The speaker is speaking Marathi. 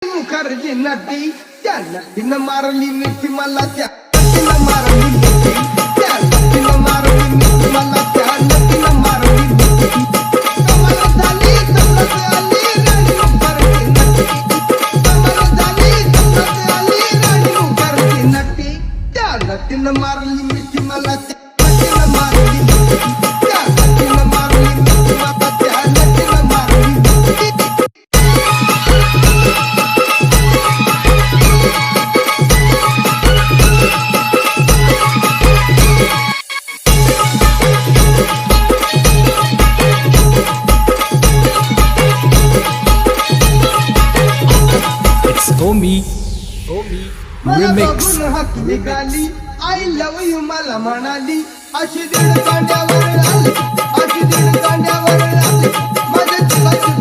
मुखर्जी नटी त्या नटीनं मारली मिठी मला त्या नटीनं मारली मिठी त्या नटीनं मारली मिठी मला त्या नटीनं मारली मिठी कमाल झाली दौलत आली राणी मुखर्जी नटी कमाल झाली दौलत आली राणी मुखर्जी नटी त्या नटीनं मारली मिठी मला त्या नटीनं मारली मिठी त्या नटीनं मारली मिठी मला त्या नटीनं मारली मिठी Homie मला Remix. बघून हात निघाली आय लव यू मला म्हणाली अशी दीड कांड्यावर आली अशी दीड कांड्यावर आली माझ्या जीवाची